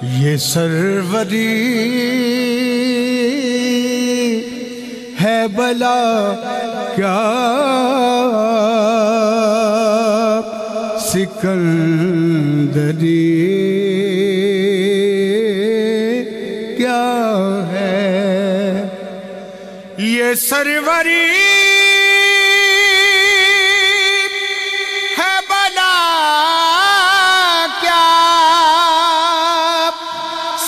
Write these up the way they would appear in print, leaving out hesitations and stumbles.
یہ سروری ہے بلا کیا سکندری کیا ہے یہ سروری ہے بلا کیا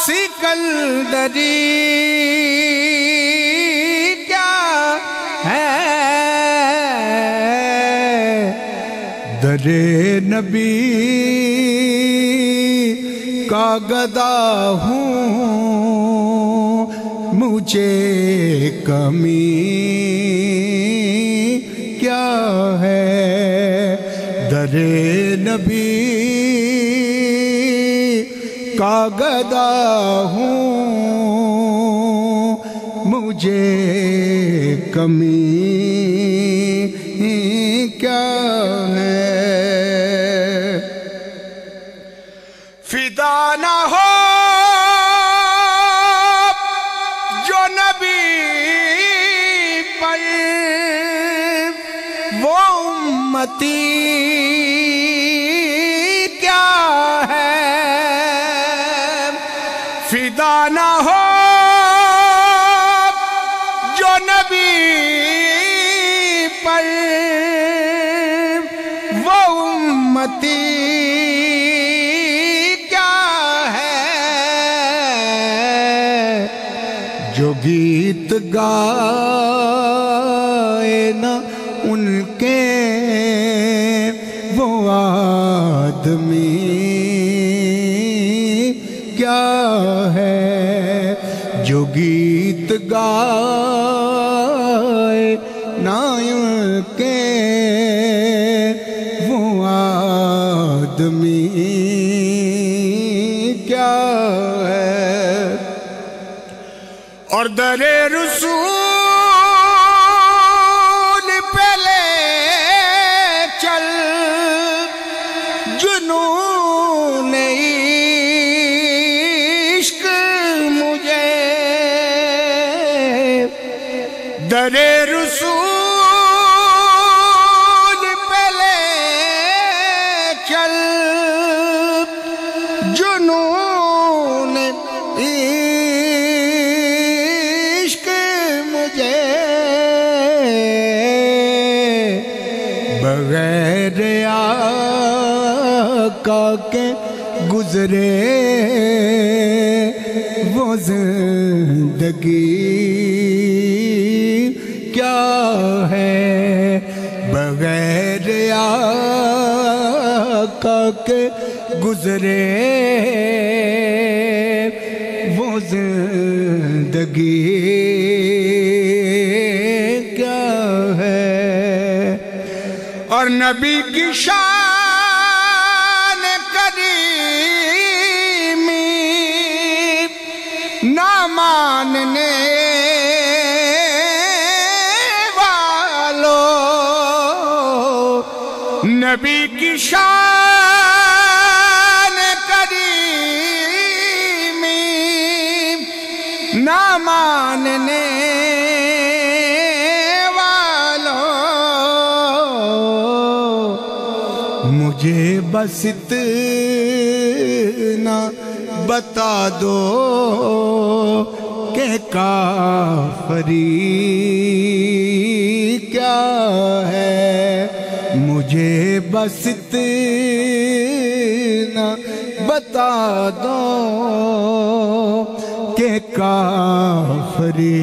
سکندری کیا ہے در نبی کا گدا ہوں مجھے کمی کیا ہے در نبی کا گدا ہوں مجھے کمی کیا ہے فدا نہ ہو جو نبی پر وہ امتی کیا ہے فدا نہ ہو جو نبی پر وہ امتی کیا ہے جو گیت گائے نہ ان کے وہ آدمی کیا ہے جو گیت گائے نہ ان کے وہ آدمی کیا ہے اور در رسول پہ لے چل جنون عشق مجھے در رسول پہ لے چل جنون عشق مجھے بغیر آقا کے گزرے وہ زندگی کیا ہے بغیر آقا کے گزرے وہ زندگی کیا ہے اور نبی کی شان کریمی نہ ماننے نبی کی شان کریمی نہ ماننے والوں مجھے بس اتنا بتا دو کہ کافری کیا ہے مجھے بس اتنا بتا دو کہ کافری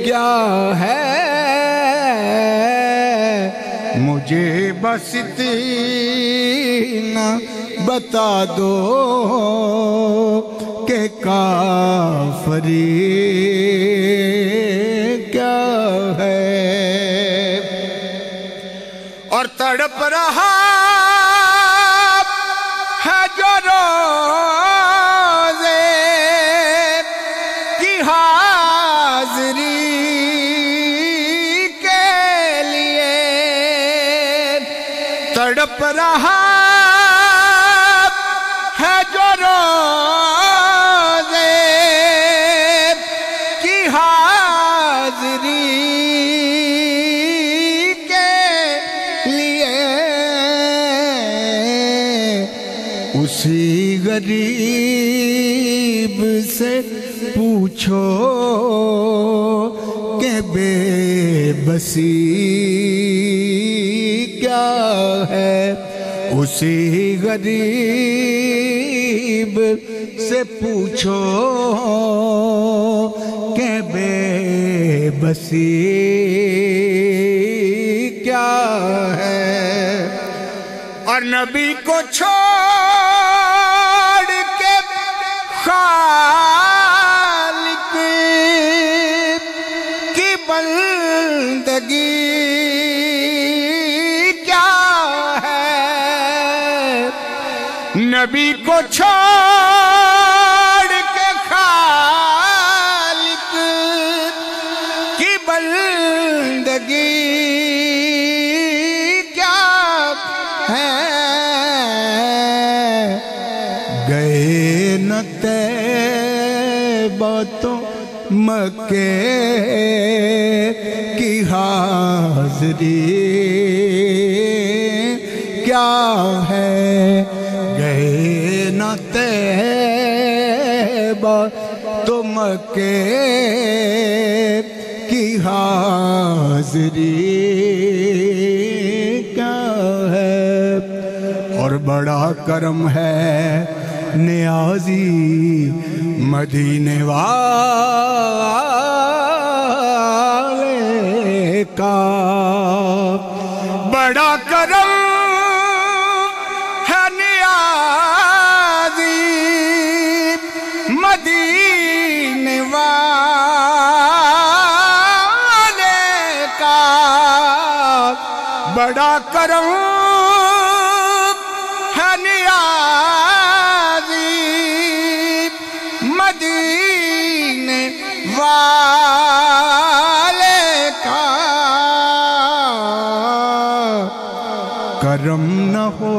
کیا ہے مجھے بس اتنا بتا دو کہ کافری کیا ہے اور تڑپ رہا ہے جو روزے کی حاضری کے لیے تڑپ رہا ہے اسی غریب سے پوچھو کہ بے بسی کیا ہے، اسی غریب سے پوچھو کہ بے بسی کیا ہے۔ اور نبی کو چھوڑ کے خالق کی بندگی کیا ہے، نبی کو چھوڑ کے خالق کی بندگی کیا ہے۔ گئے نہ طیبہ تو مکے کی حاضری کیا ہے، گئے نہ طیبہ تو مکے کی حاضری کیا ہے۔ اور بڑا کرم ہے نیازی مدینے والے کا، بڑا کرم ہے نیازی مدینے والے کا، بڑا کرم ہے نیازی مدینے والے کا۔ کرم نہ ہو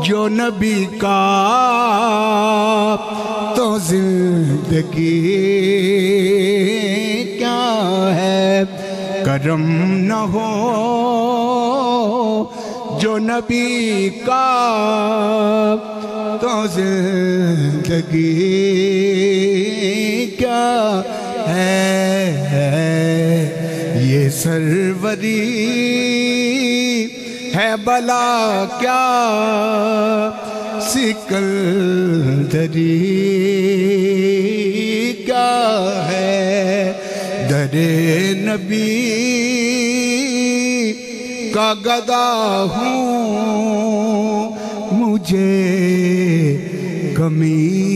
جو نبی کا تو زندگی کیا ہے، کرم نہ ہو جو نبی کا تو زندگی کیا ہے۔ یہ سروری ہے بلا کیا سکندری کیا ہے، در نبی کا گدا ہوں مجھے کمی